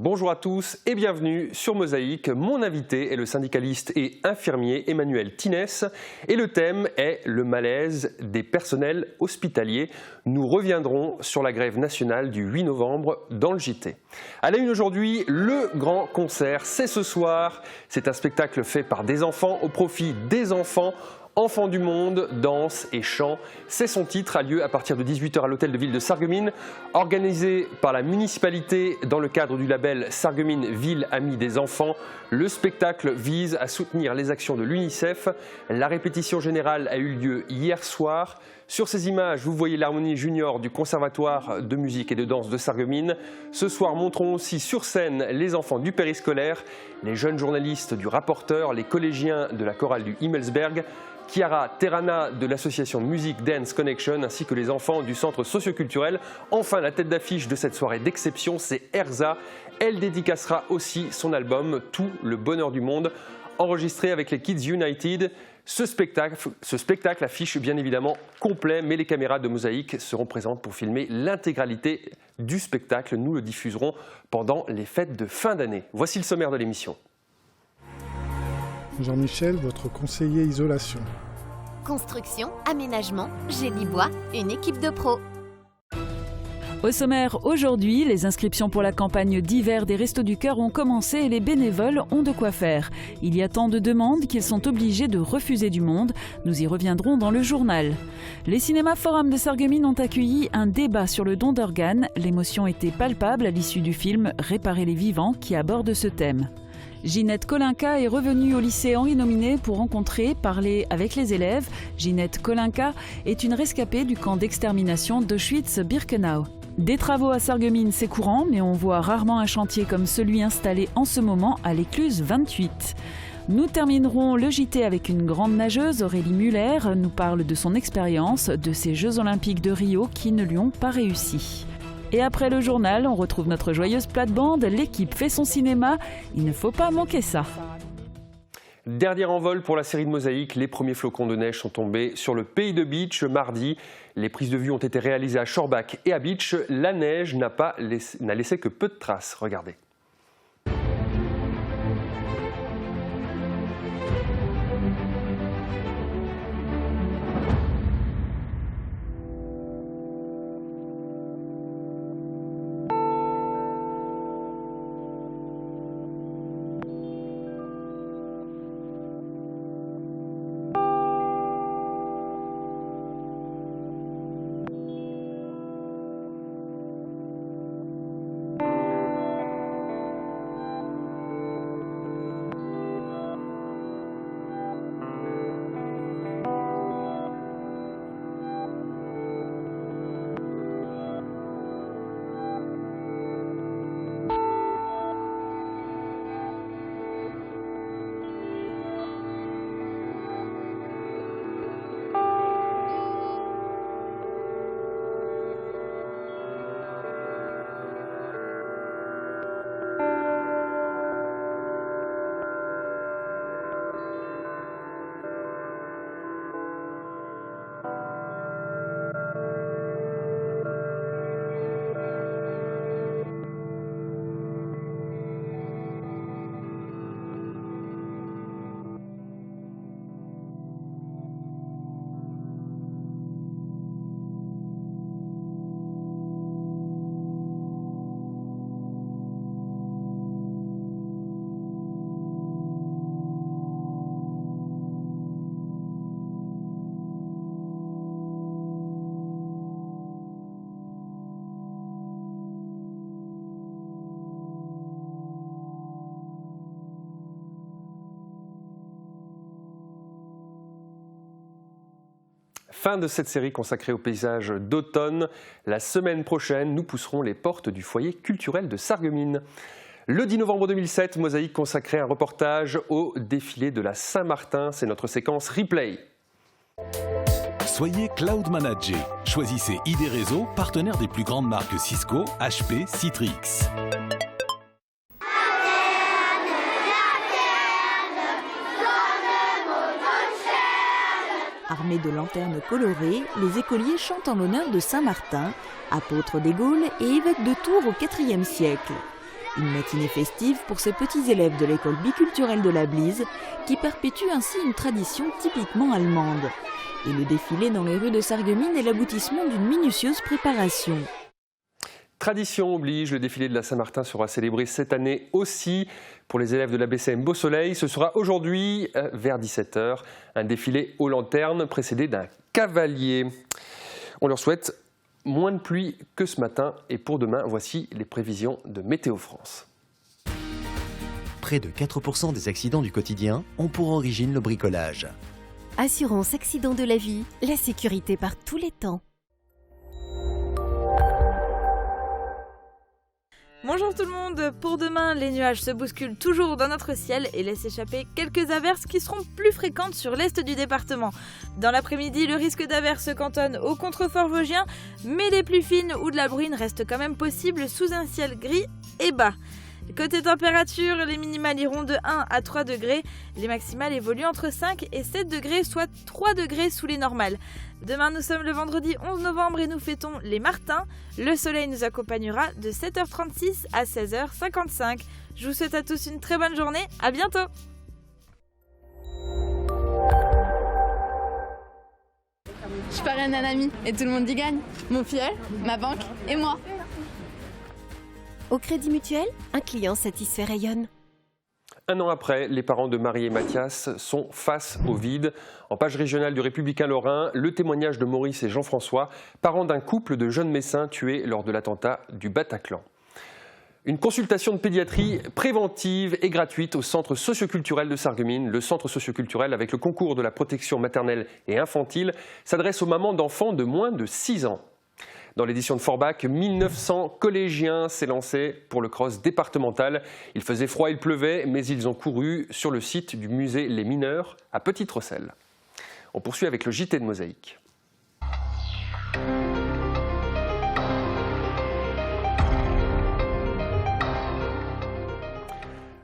Bonjour à tous et bienvenue sur Mosaïque. Mon invité est le syndicaliste et infirmier Emmanuel Tinès et le thème est le malaise des personnels hospitaliers. Nous reviendrons sur la grève nationale du 8 novembre dans le JT. À la une aujourd'hui, le grand concert, c'est ce soir. C'est un spectacle fait par des enfants au profit des enfants. Enfants du monde, danse et chant, c'est son titre, a lieu à partir de 18 h à l'hôtel de ville de Sarreguemines, organisé par la municipalité dans le cadre du label Sarreguemines Ville Amie des Enfants. Le spectacle vise à soutenir les actions de l'UNICEF. La répétition générale a eu lieu hier soir. Sur ces images, vous voyez l'harmonie junior du Conservatoire de musique et de danse de Sarreguemines. Ce soir, montrons aussi sur scène les enfants du périscolaire, les jeunes journalistes du Rapporteur, les collégiens de la chorale du Himmelsberg, Chiara Terrana de l'association Music Dance Connection ainsi que les enfants du centre socioculturel. Enfin, la tête d'affiche de cette soirée d'exception, c'est Erza. Elle dédicacera aussi son album Tout le bonheur du monde, enregistré avec les Kids United. Ce spectacle affiche bien évidemment complet, mais les caméras de Mosaïque seront présentes pour filmer l'intégralité du spectacle. Nous le diffuserons pendant les fêtes de fin d'année. Voici le sommaire de l'émission. Jean-Michel, votre conseiller isolation. Construction, aménagement, génie bois, une équipe de pros. Au sommaire aujourd'hui, les inscriptions pour la campagne d'hiver des Restos du Cœur ont commencé et les bénévoles ont de quoi faire. Il y a tant de demandes qu'ils sont obligés de refuser du monde. Nous y reviendrons dans le journal. Les cinémas Forum de Sarreguemines ont accueilli un débat sur le don d'organes. L'émotion était palpable à l'issue du film Réparer les vivants qui aborde ce thème. Ginette Kolinka est revenue au lycée Henri Nominet pour rencontrer, parler avec les élèves. Ginette Kolinka est une rescapée du camp d'extermination d'Auschwitz-Birkenau. Des travaux à Sarreguemines, c'est courant, mais on voit rarement un chantier comme celui installé en ce moment à l'écluse 28. Nous terminerons le JT avec une grande nageuse, Aurélie Muller, nous parle de son expérience, de ces Jeux Olympiques de Rio qui ne lui ont pas réussi. Et après le journal, on retrouve notre joyeuse plate-bande, l'équipe fait son cinéma, il ne faut pas manquer ça. Dernier envol pour la série de Mosaïque, les premiers flocons de neige sont tombés sur le pays de Beach mardi. Les prises de vue ont été réalisées à Shorbach et à Beach. La neige n'a laissé que peu de traces, regardez. Fin de cette série consacrée au paysage d'automne. La semaine prochaine, nous pousserons les portes du foyer culturel de Sarreguemines. Le 10 novembre 2007, Mosaïque consacrait un reportage au défilé de la Saint-Martin. C'est notre séquence replay. Soyez Cloud Manager. Choisissez ID Réseau, partenaire des plus grandes marques Cisco, HP, Citrix. Armés de lanternes colorées, les écoliers chantent en l'honneur de Saint Martin, apôtre des Gaules et évêque de Tours au IVe siècle. Une matinée festive pour ces petits élèves de l'école biculturelle de la Blise qui perpétuent ainsi une tradition typiquement allemande. Et le défilé dans les rues de Sarreguemines est l'aboutissement d'une minutieuse préparation. Tradition oblige, le défilé de la Saint-Martin sera célébré cette année aussi pour les élèves de la BCM Beau Soleil. Ce sera aujourd'hui vers 17 h, un défilé aux lanternes précédé d'un cavalier. On leur souhaite moins de pluie que ce matin et pour demain, voici les prévisions de Météo France. Près de 4% des accidents du quotidien ont pour origine le bricolage. Assurance accident de la vie, la sécurité par tous les temps. Bonjour tout le monde, pour demain, les nuages se bousculent toujours dans notre ciel et laissent échapper quelques averses qui seront plus fréquentes sur l'est du département. Dans l'après-midi, le risque d'averses se cantonne au contrefort vosgien, mais des pluies fines ou de la bruine restent quand même possibles sous un ciel gris et bas. Côté température, les minimales iront de 1 à 3 degrés, les maximales évoluent entre 5 et 7 degrés, soit 3 degrés sous les normales. Demain, nous sommes le vendredi 11 novembre et nous fêtons les Martins. Le soleil nous accompagnera de 7h36 à 16h55. Je vous souhaite à tous une très bonne journée, à bientôt! Je parraine un ami et tout le monde y gagne. Mon filleul, ma banque et moi. Au Crédit Mutuel, un client satisfait rayonne. Un an après, les parents de Marie et Mathias sont face au vide. En page régionale du Républicain Lorrain, le témoignage de Maurice et Jean-François, parents d'un couple de jeunes Messins tués lors de l'attentat du Bataclan. Une consultation de pédiatrie préventive et gratuite au centre socioculturel de Sarreguemines. Le centre socioculturel, avec le concours de la protection maternelle et infantile, s'adresse aux mamans d'enfants de moins de 6 ans. Dans l'édition de Forbach, 1900 collégiens s'élançaient pour le cross départemental. Il faisait froid, il pleuvait, mais ils ont couru sur le site du musée Les Mineurs à Petite-Rosselle. On poursuit avec le JT de Mosaïque.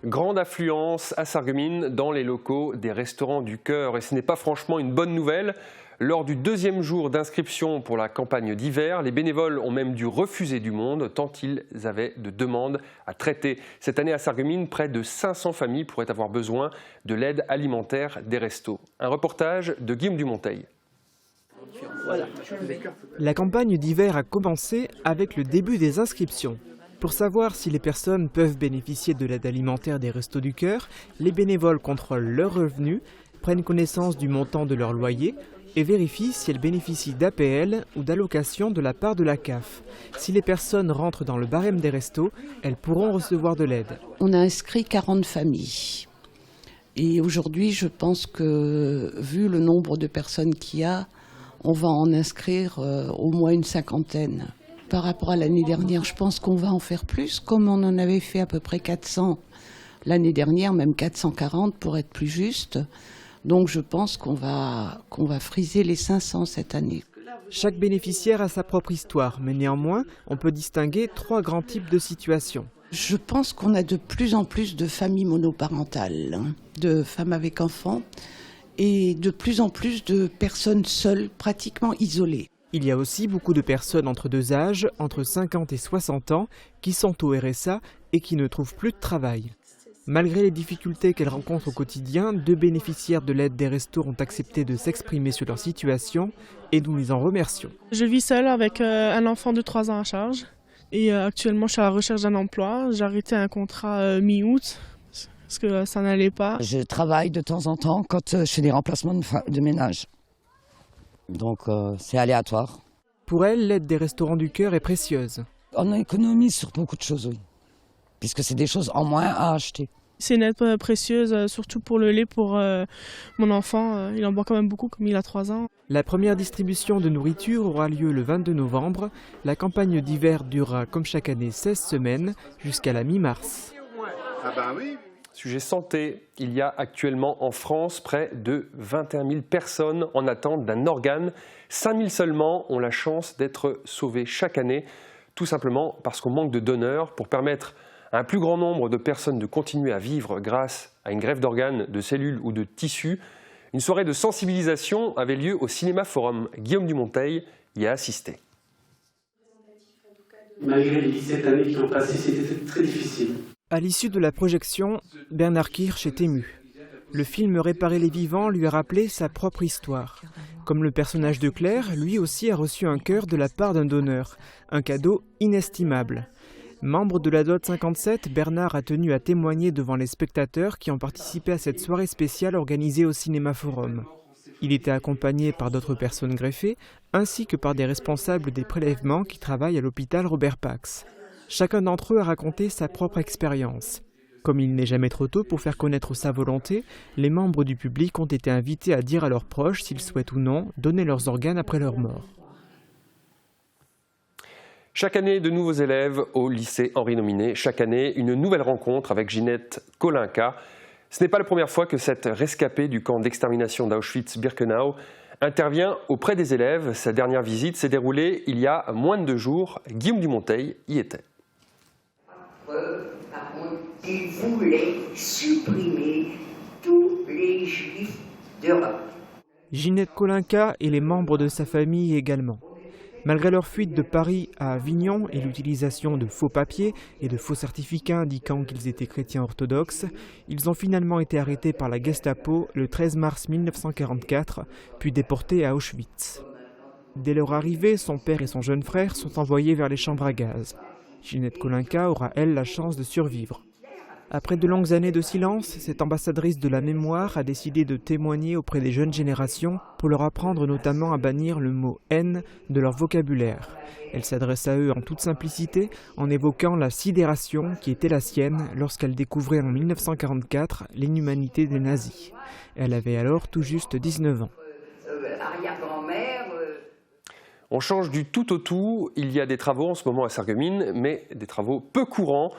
Grande affluence à Sarreguemines dans les locaux des Restos du Cœur. Et ce n'est pas franchement une bonne nouvelle. Lors du deuxième jour d'inscription pour la campagne d'hiver, les bénévoles ont même dû refuser du monde tant ils avaient de demandes à traiter. Cette année à Sarreguemines, près de 500 familles pourraient avoir besoin de l'aide alimentaire des restos. Un reportage de Guillaume Dumonteil. La campagne d'hiver a commencé avec le début des inscriptions. Pour savoir si les personnes peuvent bénéficier de l'aide alimentaire des Restos du Cœur, les bénévoles contrôlent leurs revenus, prennent connaissance du montant de leur loyer et vérifient si elles bénéficient d'APL ou d'allocation de la part de la CAF. Si les personnes rentrent dans le barème des restos, elles pourront recevoir de l'aide. On a inscrit 40 familles. Et aujourd'hui, je pense que, vu le nombre de personnes qu'il y a, on va en inscrire au moins une 50aine. Par rapport à l'année dernière, je pense qu'on va en faire plus, comme on en avait fait à peu près 400 l'année dernière, même 440 pour être plus juste. Donc je pense qu'on va friser les 500 cette année. Chaque bénéficiaire a sa propre histoire, mais néanmoins, on peut distinguer 3 grands types de situations. Je pense qu'on a de plus en plus de familles monoparentales, de femmes avec enfants, et de plus en plus de personnes seules, pratiquement isolées. Il y a aussi beaucoup de personnes entre 2 âges, entre 50 et 60 ans, qui sont au RSA et qui ne trouvent plus de travail. Malgré les difficultés qu'elles rencontrent au quotidien, 2 bénéficiaires de l'aide des restos ont accepté de s'exprimer sur leur situation et nous les en remercions. Je vis seule avec un enfant de 3 ans à charge et actuellement je suis à la recherche d'un emploi. J'ai arrêté un contrat mi-août parce que ça n'allait pas. Je travaille de temps en temps quand je fais des remplacements de ménage. Donc c'est aléatoire. Pour elle, l'aide des Restaurants du Cœur est précieuse. On économise sur beaucoup de choses, oui. Puisque c'est des choses en moins à acheter. C'est une aide précieuse, surtout pour le lait pour mon enfant. Il en boit quand même beaucoup, comme il a 3 ans. La première distribution de nourriture aura lieu le 22 novembre. La campagne d'hiver durera, comme chaque année, 16 semaines, jusqu'à la mi-mars. Ah ben oui. Sujet santé, il y a actuellement en France près de 21 000 personnes en attente d'un organe. 5 000 seulement ont la chance d'être sauvées chaque année, tout simplement parce qu'on manque de donneurs. Pour permettre à un plus grand nombre de personnes de continuer à vivre grâce à une greffe d'organes, de cellules ou de tissus, une soirée de sensibilisation avait lieu au Cinéma Forum. Guillaume Dumonteil y a assisté. Malgré les 17 années qui ont passé, c'était très difficile. À l'issue de la projection, Bernard Kirsch est ému. Le film Réparer les vivants lui a rappelé sa propre histoire. Comme le personnage de Claire, lui aussi a reçu un cœur de la part d'un donneur, un cadeau inestimable. Membre de la DOT 57, Bernard a tenu à témoigner devant les spectateurs qui ont participé à cette soirée spéciale organisée au Cinéma Forum. Il était accompagné par d'autres personnes greffées, ainsi que par des responsables des prélèvements qui travaillent à l'hôpital Robert Pax. Chacun d'entre eux a raconté sa propre expérience. Comme il n'est jamais trop tôt pour faire connaître sa volonté, les membres du public ont été invités à dire à leurs proches s'ils souhaitent ou non donner leurs organes après leur mort. Chaque année, de nouveaux élèves au lycée Henri Nominé. Chaque année, une nouvelle rencontre avec Ginette Kolinka. Ce n'est pas la première fois que cette rescapée du camp d'extermination d'Auschwitz-Birkenau intervient auprès des élèves. Sa dernière visite s'est déroulée il y a moins de 2 jours. Guillaume Dumonteil y était. Par contre, il voulait supprimer tous les juifs d'Europe. Ginette Kolinka et les membres de sa famille également. Malgré leur fuite de Paris à Avignon et l'utilisation de faux papiers et de faux certificats indiquant qu'ils étaient chrétiens orthodoxes, ils ont finalement été arrêtés par la Gestapo le 13 mars 1944, puis déportés à Auschwitz. Dès leur arrivée, son père et son jeune frère sont envoyés vers les chambres à gaz. Ginette Kolinka aura, elle, la chance de survivre. Après de longues années de silence, cette ambassadrice de la mémoire a décidé de témoigner auprès des jeunes générations pour leur apprendre notamment à bannir le mot « haine » de leur vocabulaire. Elle s'adresse à eux en toute simplicité en évoquant la sidération qui était la sienne lorsqu'elle découvrait en 1944 l'inhumanité des nazis. Elle avait alors tout juste 19 ans. On change du tout au tout. Il y a des travaux en ce moment à Sarreguemines, mais des travaux peu courants.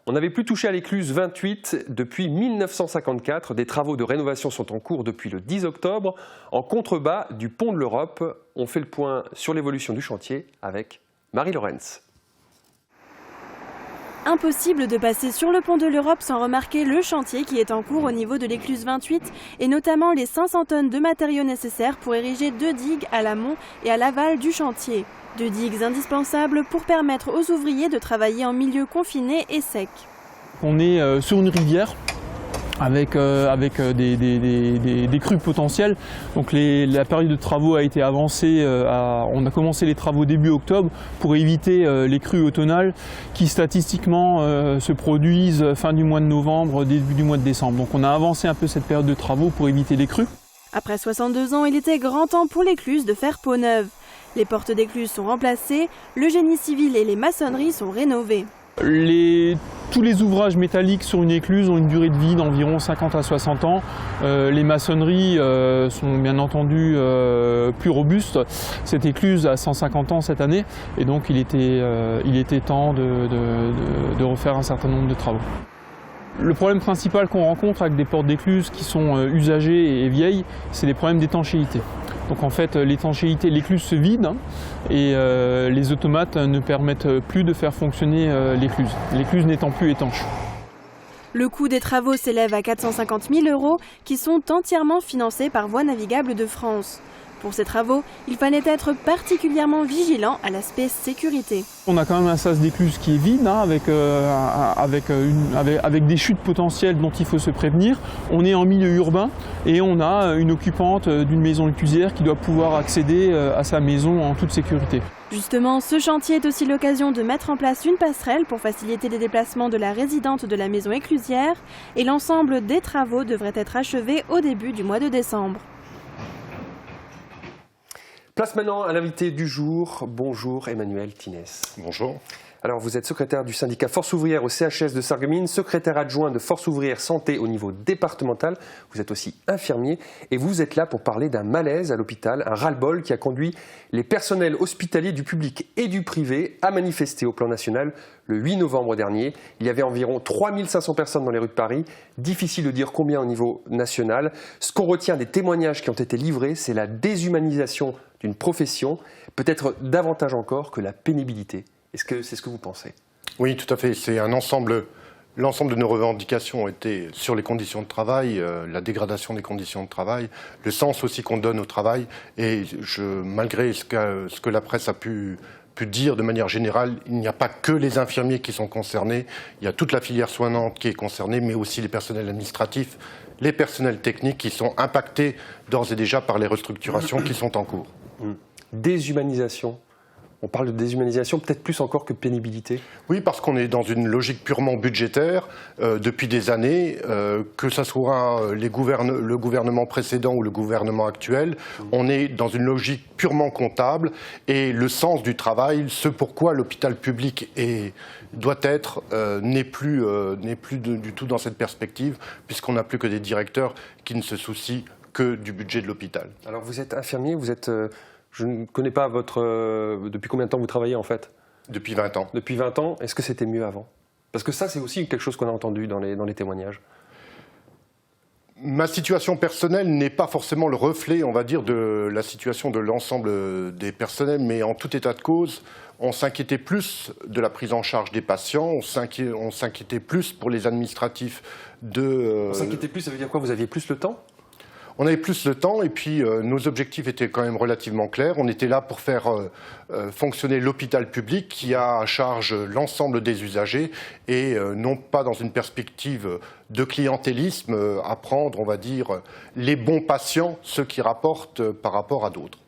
On n'avait plus touché à l'écluse 28 depuis 1954. Des travaux de rénovation sont en cours depuis le 10 octobre. En contrebas du pont de l'Europe, on fait le point sur l'évolution du chantier avec Marie Lorenz. Impossible de passer sur le pont de l'Europe sans remarquer le chantier qui est en cours au niveau de l'écluse 28 et notamment les 500 tonnes de matériaux nécessaires pour ériger 2 digues à l'amont et à l'aval du chantier. 2 digues indispensables pour permettre aux ouvriers de travailler en milieu confiné et sec. On est sur une rivière avec des crues potentielles. Donc la période de travaux a été avancée, on a commencé les travaux début octobre pour éviter les crues automnales qui statistiquement se produisent fin du mois de novembre, début du mois de décembre. Donc on a avancé un peu cette période de travaux pour éviter les crues. Après 62 ans, il était grand temps pour l'écluse de faire peau neuve. Les portes d'écluse sont remplacées, le génie civil et les maçonneries sont rénovés. Tous les ouvrages métalliques sur une écluse ont une durée de vie d'environ 50 à 60 ans. Les maçonneries sont bien entendu plus robustes. Cette écluse a 150 ans cette année et donc il était temps de refaire un certain nombre de travaux. Le problème principal qu'on rencontre avec des portes d'écluse qui sont usagées et vieilles, c'est les problèmes d'étanchéité. Donc en fait, l'étanchéité, l'écluse se vide et les automates ne permettent plus de faire fonctionner l'écluse n'étant plus étanche. Le coût des travaux s'élève à 450 000 € qui sont entièrement financés par Voies navigables de France. Pour ces travaux, il fallait être particulièrement vigilant à l'aspect sécurité. On a quand même un sas d'écluse qui est vide, hein, avec des chutes potentielles dont il faut se prévenir. On est en milieu urbain et on a une occupante d'une maison éclusière qui doit pouvoir accéder à sa maison en toute sécurité. Justement, ce chantier est aussi l'occasion de mettre en place une passerelle pour faciliter les déplacements de la résidente de la maison éclusière et l'ensemble des travaux devrait être achevé au début du mois de décembre. Place maintenant à l'invité du jour. Bonjour Emmanuel Tinès. Bonjour. Alors vous êtes secrétaire du syndicat Force Ouvrière au CHS de Sarreguemines, secrétaire adjoint de Force Ouvrière Santé au niveau départemental. Vous êtes aussi infirmier et vous êtes là pour parler d'un malaise à l'hôpital, un ras-le-bol qui a conduit les personnels hospitaliers du public et du privé à manifester au plan national le 8 novembre dernier. Il y avait environ 3500 personnes dans les rues de Paris. Difficile de dire combien au niveau national. Ce qu'on retient des témoignages qui ont été livrés, c'est la déshumanisation d'une profession, peut-être davantage encore que la pénibilité. Est-ce que c'est ce que vous pensez? Oui, tout à fait. C'est un ensemble. L'ensemble de nos revendications ont été sur les conditions de travail, la dégradation des conditions de travail, le sens aussi qu'on donne au travail. Et malgré ce que la presse a pu peut dire de manière générale, il n'y a pas que les infirmiers qui sont concernés, il y a toute la filière soignante qui est concernée, mais aussi les personnels administratifs, les personnels techniques qui sont impactés d'ores et déjà par les restructurations qui sont en cours. Déshumanisation. On parle de déshumanisation peut-être plus encore que pénibilité. Oui, parce qu'on est dans une logique purement budgétaire depuis des années, que ce soit le gouvernement précédent ou le gouvernement actuel, on est dans une logique purement comptable et le sens du travail, ce pourquoi l'hôpital public doit être, n'est plus du tout dans cette perspective, puisqu'on n'a plus que des directeurs qui ne se soucient que du budget de l'hôpital. Alors vous êtes infirmier, vous êtes... Je ne connais pas depuis combien de temps vous travaillez en fait? Depuis 20 ans. Depuis 20 ans, est-ce que c'était mieux avant? Parce que ça, c'est aussi quelque chose qu'on a entendu dans les témoignages. Ma situation personnelle n'est pas forcément le reflet, on va dire, de la situation de l'ensemble des personnels, mais en tout état de cause, on s'inquiétait plus de la prise en charge des patients, on s'inquiétait plus pour les administratifs On s'inquiétait plus, ça veut dire quoi? Vous aviez plus le temps? On avait plus de temps et puis nos objectifs étaient quand même relativement clairs. On était là pour faire fonctionner l'hôpital public qui a à charge l'ensemble des usagers et non pas dans une perspective de clientélisme à prendre, on va dire, les bons patients, ceux qui rapportent par rapport à d'autres.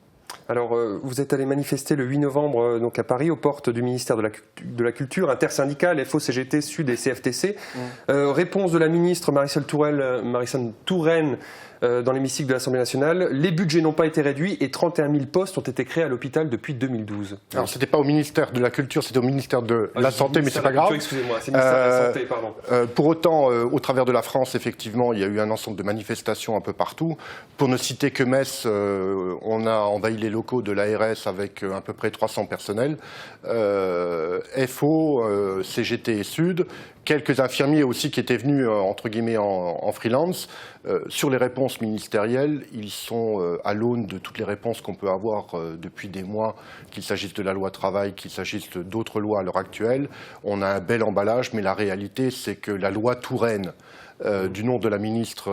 Alors, vous êtes allé manifester le 8 novembre donc à Paris, aux portes du ministère de la Culture, intersyndicale, FO-CGT, Sud et CFTC. Réponse de la ministre Marisol Touraine dans l'hémicycle de l'Assemblée nationale. Les budgets n'ont pas été réduits et 31 000 postes ont été créés à l'hôpital depuis 2012. Alors, ce n'était pas au ministère de la Culture, c'était au ministère de la Santé, mais c'est pas grave. Excusez-moi, c'est le ministère de la Santé, pardon. Pour autant, au travers de la France, effectivement, il y a eu un ensemble de manifestations un peu partout. Pour ne citer que Metz, on a envahi les locaux de l'ARS avec à peu près 300 personnels. FO, CGT et Sud, quelques infirmiers aussi qui étaient venus, entre guillemets, en freelance. Sur les réponses ministérielles, ils sont à l'aune de toutes les réponses qu'on peut avoir depuis des mois, qu'il s'agisse de la loi travail, qu'il s'agisse d'autres lois à l'heure actuelle. On a un bel emballage, mais la réalité, c'est que la loi Touraine, du nom de la ministre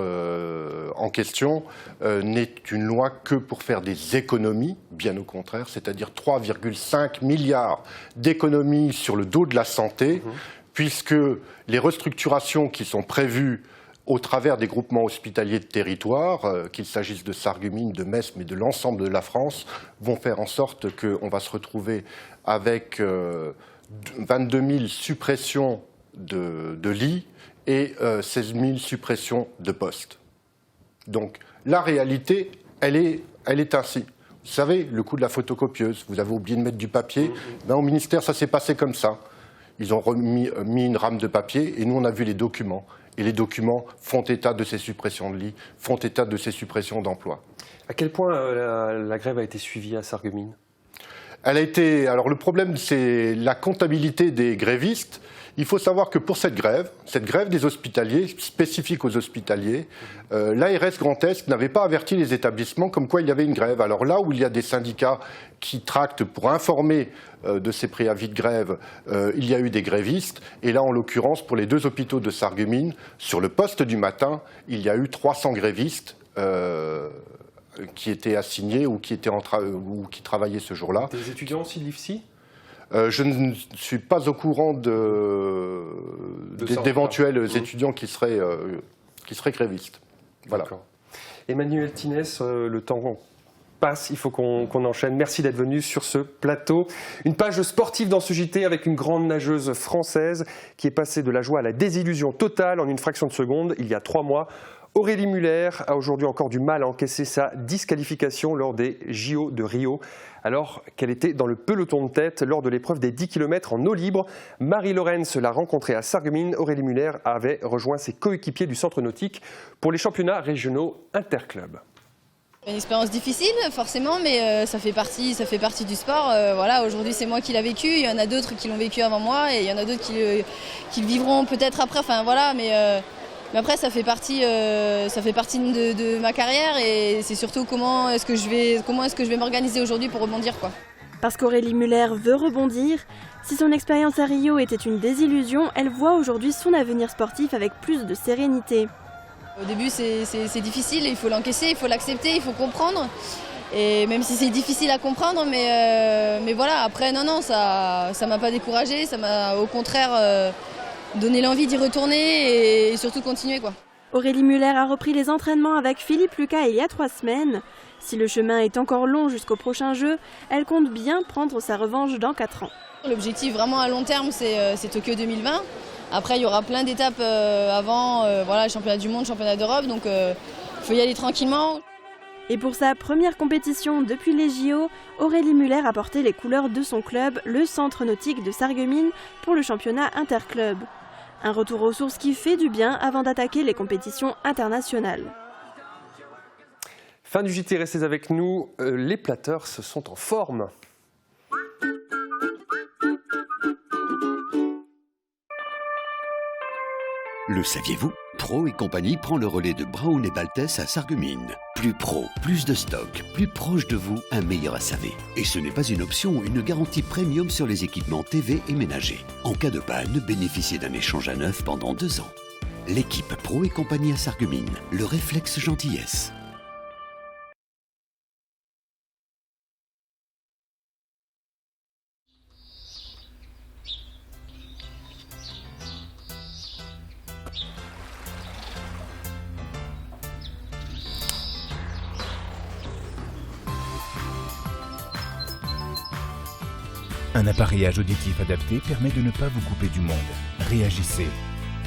en question, n'est une loi que pour faire des économies, bien au contraire, c'est-à-dire 3,5 milliards d'économies sur le dos de la santé, puisque les restructurations qui sont prévues au travers des groupements hospitaliers de territoire, qu'il s'agisse de Sarreguemines, de Metz, mais de l'ensemble de la France, vont faire en sorte qu'on va se retrouver avec 22 000 suppressions de lits et 16 000 suppressions de postes. Donc la réalité, elle est ainsi. Vous savez, le coût de la photocopieuse, vous avez oublié de mettre du papier, ben, au ministère ça s'est passé comme ça. Ils ont mis une rame de papier et nous on a vu les documents. Et les documents font état de ces suppressions de lits, font état de ces suppressions d'emplois. À quel point la grève a été suivie à Sarreguemines? Elle a été. Alors le problème, c'est la comptabilité des grévistes. Il faut savoir que pour cette grève des hospitaliers, spécifique aux hospitaliers, l'ARS Grand Est n'avait pas averti les établissements comme quoi il y avait une grève. Alors là où il y a des syndicats qui tractent pour informer de ces préavis de grève, il y a eu des grévistes. Et là, en l'occurrence, pour les deux hôpitaux de Sarreguemines, sur le poste du matin, il y a eu 300 grévistes qui étaient assignés ou qui travaillaient ce jour-là. Des étudiants aussi de l'IFSI? Je ne suis pas au courant d'éventuels étudiants qui seraient grévistes. Voilà. Emmanuel Tinès, le temps passe, il faut qu'on enchaîne. Merci d'être venu sur ce plateau. Une page sportive dans ce JT avec une grande nageuse française qui est passée de la joie à la désillusion totale en une fraction de seconde il y a 3 mois. Aurélie Muller a aujourd'hui encore du mal à encaisser sa disqualification lors des JO de Rio, alors qu'elle était dans le peloton de tête lors de l'épreuve des 10 km en eau libre. Marie Lorenz l'a rencontrée à Sarreguemines. Aurélie Muller avait rejoint ses coéquipiers du centre nautique pour les championnats régionaux interclubs. Une expérience difficile, forcément, mais ça fait partie du sport. Voilà, aujourd'hui, c'est moi qui l'ai vécu. Il y en a d'autres qui l'ont vécu avant moi et il y en a d'autres qui le vivront peut-être après. Enfin, voilà, mais après, ça fait partie de ma carrière et c'est surtout comment est-ce que je vais m'organiser aujourd'hui pour rebondir, quoi. Parce qu'Aurélie Muller veut rebondir. Si son expérience à Rio était une désillusion, elle voit aujourd'hui son avenir sportif avec plus de sérénité. Au début, c'est difficile, il faut l'encaisser, il faut l'accepter, il faut comprendre. Et même si c'est difficile à comprendre, mais voilà, après, non, ça m'a pas découragée, ça m'a au contraire donné l'envie d'y retourner et surtout continuer, quoi. Aurélie Muller a repris les entraînements avec Philippe Lucas il y a 3 semaines. Si le chemin est encore long jusqu'au prochain jeu, elle compte bien prendre sa revanche dans 4 ans. L'objectif vraiment à long terme, c'est Tokyo 2020. Après, il y aura plein d'étapes avant, voilà, championnat du monde, championnat d'Europe, donc il faut y aller tranquillement. Et pour sa première compétition depuis les JO, Aurélie Muller a porté les couleurs de son club, le centre nautique de Sarreguemines, pour le championnat interclub. Un retour aux sources qui fait du bien avant d'attaquer les compétitions internationales. Fin du JT, restez avec nous. Les Plateurs sont en forme. Le saviez-vous? Pro et compagnie prend le relais de Braun et Baltès à Sarreguemines. Plus pro, plus de stock, plus proche de vous, un meilleur SAV. Et ce n'est pas une option, une garantie premium sur les équipements TV et ménagers. En cas de panne, bénéficiez d'un échange à neuf pendant 2 ans. L'équipe Pro et compagnie à Sarreguemines, le réflexe gentillesse. Un appareillage auditif adapté permet de ne pas vous couper du monde. Réagissez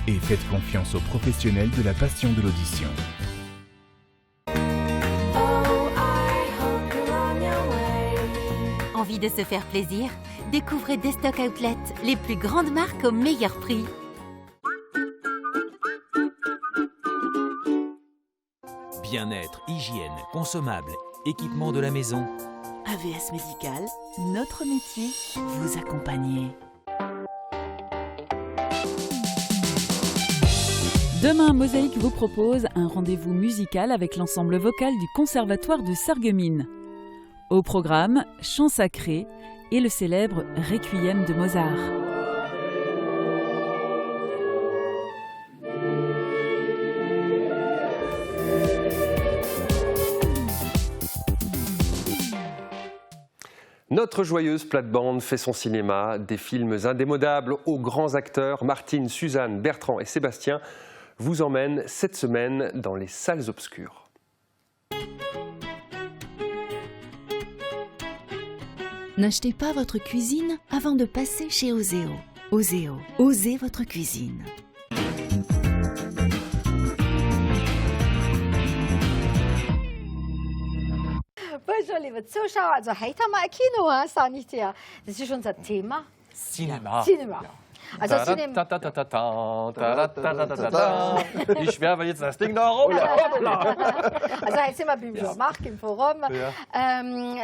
et faites confiance aux professionnels de la passion de l'audition. Envie de se faire plaisir? Découvrez Destock Outlet, les plus grandes marques au meilleur prix. Bien-être, hygiène, consommables, équipement de la maison. AVS Médical, notre métier, vous accompagner. Demain, Mosaïque vous propose un rendez-vous musical avec l'ensemble vocal du Conservatoire de Sarreguemines. Au programme, chant sacré et le célèbre Requiem de Mozart. Notre joyeuse plate-bande fait son cinéma, des films indémodables aux grands acteurs. Martine, Suzanne, Bertrand et Sébastien vous emmènent cette semaine dans les salles obscures. N'achetez pas votre cuisine avant de passer chez Oseo. Oseo, osez votre cuisine. Bonjour liebe Zuschauer, also heute haben wir ein Kino, sage ich dir. Das ist unser Thema. Cinema. Cinema. Also Cinema. Ich werfe jetzt das Ding da rum. Also jetzt sind wir beim Jean-Marc im Forum.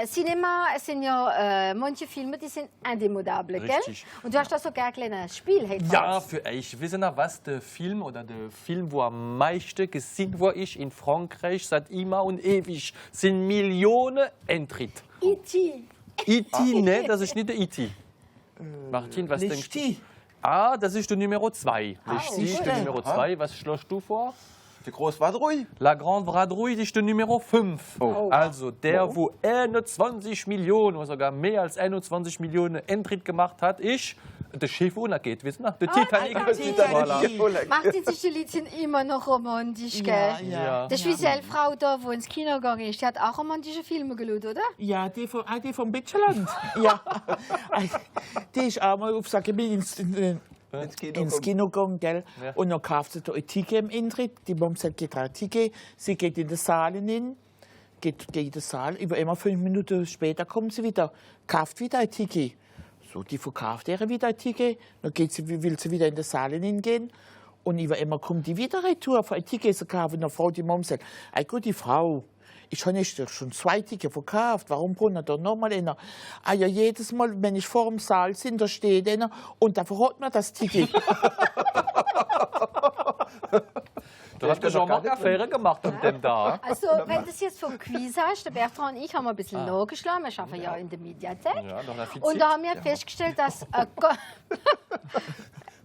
Cinema sind ja manche Filme, die sind indemodable, gell? Und du hast da sogar ein kleines Spiel. Ja, für euch. Wissen Sie, was der Film oder der Film, wo am meisten gesehen wurde in Frankreich seit immer und ewig, sind Millionen Eintritt. E.T. E.T., ne? Das ist nicht der E.T. Martin, was denkst du? Ah, das ist der Nummer 2. Das ist der Nummer 2. Was schlägst du vor? Die große Vadrouille. La Grande Vadrouille, das ist der Nummer 5. Oh. Also der, wo 21 Millionen oder sogar mehr als 21 Millionen Eintritt gemacht hat, ist der Schiff untergeht, wissen Sie? Der Titanic. Martin, die Lieder sind immer noch romantisch, gell? Ja. Die spezielle Frau da, die ins Kino gegangen ist, die hat auch romantische Filme geschaut, oder? Ja, die vom Bitschland. Ja. Die ist auch mal auf Sarreguemines ins Kino gegangen, gell? Ja. Und dann kauft sie da ein Ticket im Eintritt. Die Mom sagt, geht ein Ticket. Sie geht in den Saal hin, geht in den Saal. Über immer 5 Minuten später kommt sie wieder, kauft wieder ein Ticket. So, die verkauft ihr wieder ein Ticket. Dann will sie wieder in den Saal hingehen. Und über immer kommt die wieder retour für ein Ticket zu kaufen. Und dann fragt die Mom sagt, ey, gute Frau, ich habe nicht schon 2 Tickets verkauft. Warum braucht da nochmal einer? Ah ja, jedes Mal, wenn ich vor dem Saal bin, da steht einer und da verrät mir das Ticket. Du hast ja schon mal Affäre gemacht an dem Tag. Also, wenn du das jetzt vom Quiz hast, der Bertrand und ich haben ein bisschen nachgeschlagen. Wir arbeiten ja in der Mediathek. Ja, und da haben wir festgestellt, dass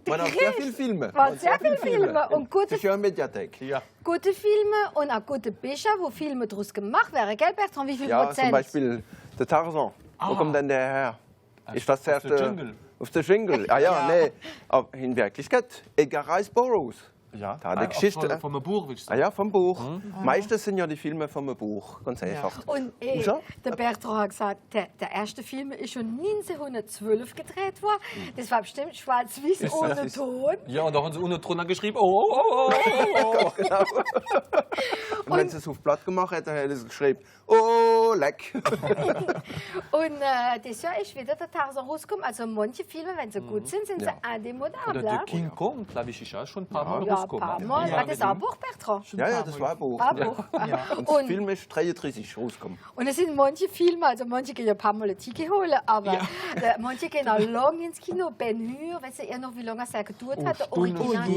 Man hat sehr viel Filme. Man hat sehr viele Filme. Und gute, Für eine Mediathek. Ja. gute Filme und auch gute Bücher, wo Filme daraus gemacht werden. Gell, Bertrand? Wie viel Ja, Prozent? zum Beispiel der Tarzan. Wo kommt denn der her? Ist das Auf der Dschungel. Auf der Dschungel? Ah ja, nee. Aber in Wirklichkeit, Edgar Rice Burroughs. Ja, Da hat eine Geschichte. Vom Buch, willst du Ah ja, vom Buch. Meistens sind ja die Filme vom Buch, ganz einfach. Und der Bertrand hat gesagt, der erste Film ist schon 1912 gedreht worden. Das war bestimmt schwarz-weiß ohne Ton. Ja, und da haben sie ohne Ton geschrieben, oh. Genau. Und wenn sie es auf Blatt gemacht hätte, hätte es geschrieben, oh, leck. Und das Jahr ist wieder der Tarzan rausgekommen. Also manche Filme, wenn sie gut sind, sind sie Oder indemodabel. der King Kong, glaube ich, ist auch schon ein paar Mal Ja, ein rausgekommen. paar Mal. Ja, War das auch ein Buch, Bertrand? Ja, das war ein Buch. War ein Buch. Und der Film ist 33 rausgekommen. Und es sind manche Filme, also manche gehen ja ein paar Mal ein Ticket holen, aber manche gehen auch lang ins Kino. Ben Hur, weißt du eher noch, wie lange es er gedauert hat, der Original.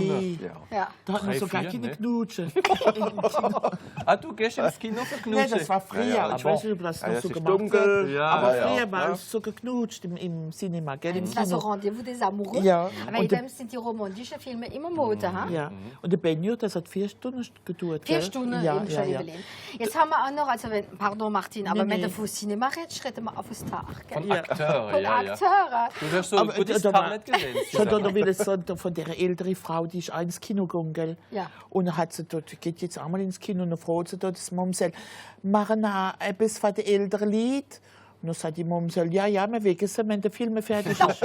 Ja. Da hat man 3, sogar 4, keine ne? Knutsche. Du gehst ins Kino für Knutschen? Nein, das war früher. Ich weiß nicht, ob das noch so gemacht wird. Aber früher war es so geknutscht im Cinema, gell? Das war so Rendezvous des Amoureux. Ja. Aber in dem sind die romantischen Filme immer Mode. Ha? Ja. Und der Ben Hur, das hat 4 Stunden gedauert. 4 Stunden eben schon überlegen. Jetzt haben wir auch noch, also pardon Martin, aber wenn du von Cinema redest, reden wir auf den Tag. Von Akteuren, Von ja. Akteuren. Du hast so ein gutes Talent gesehen. Schon da will es so von der älteren Frau, die ist auch ins Kino gegangen, gell? Ja. Und dann hat sie dort, geht jetzt einmal ins Kino und dann fragt sie dort das Momsel, machen wir etwas für die älteren Leute? Und dann sagt die Momsel, ja, wir wegen sie, wenn der Film fertig ist.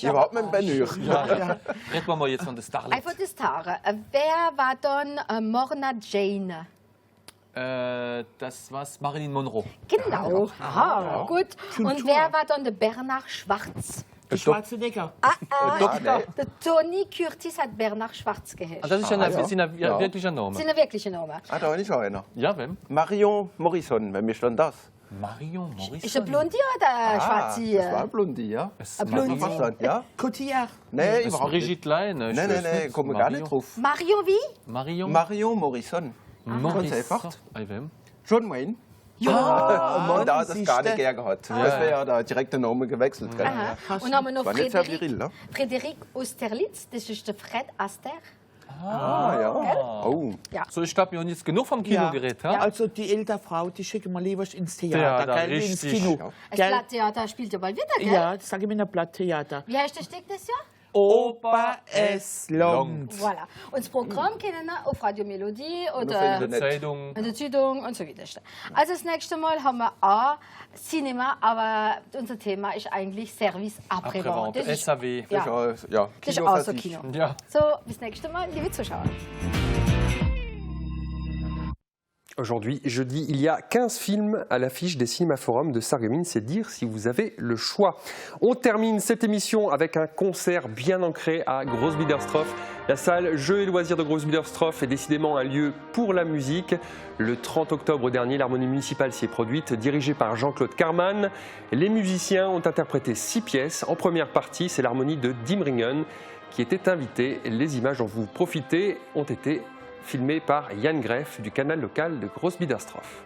Überhaupt mit dem Ben Hur. Reden wir mal jetzt von der Starlet. Einfach die Starre. Wer war dann Morna Jane? Das war Marilyn Monroe. Genau. Aha, gut. Und wer war dann der Bernhard Schwarz? Der Schwarzenegger. Der Tony Curtis hat Bernhard Schwarz geheißen. Das ist ja wirklich ein Name. Das ist ein wirklicher Name. Ah, da bin ich auch einer. Ja, wem? Marion Morrison, wer ist denn das? Marion Morrison. Ist er Blondie oder Schwarzi? Das war ein Blondie, ja. Ein Blondie. Verstanden, ja? Cotillard. Nee, Das überhaupt nicht. Brigitte Leine. Nein, kommen wir gar nicht drauf. Mario wie? Marion Morrison. Ganz einfach. Wem? John Wayne. Ja. Und da hat es gar nicht gern gehabt. Das wäre ja da direkt der Name gewechselt. Gell? Aha. Und dann haben wir noch War nicht sehr viril, ne? Frederik Austerlitz, das ist der Fred Astaire. Ja. Oh. Ja. So, ich glaube, wir haben jetzt genug vom Kino geredet. Ja. Also die ältere Frau, die schicken wir lieber ins Theater, Theater, gell? Ins richtig. Kino. Das Blatttheater spielt ja bald wieder, gell? Ja, das sage ich mir in der Blatttheater. Wie heißt das Stück das Jahr? Opa es langt. Voilà. Und das Programm kennen wir auf Radio Melodie Oder oder in der Zeitung. in der Zeitung und so weiter. Also das nächste Mal haben wir auch Cinema, aber unser Thema ist eigentlich Service après-vente. Das ist- SAW. Ja. Ja, Das ist Kino auch für so sich. Kino. Ja. So, bis nächste Mal, liebe Zuschauer. Aujourd'hui, jeudi, il y a 15 films à l'affiche des cinéma-forums de Sarreguemines, c'est dire si vous avez le choix. On termine cette émission avec un concert bien ancré à Großbiederstroff. La salle Jeux et loisirs de Großbiederstroff est décidément un lieu pour la musique. Le 30 octobre dernier, l'harmonie municipale s'y est produite, dirigée par Jean-Claude Carman. Les musiciens ont interprété 6 pièces. En première partie, c'est l'harmonie de Dimringen qui était invitée. Les images dont vous profitez ont été filmé par Yann Greff du canal local de Großbiederstroff.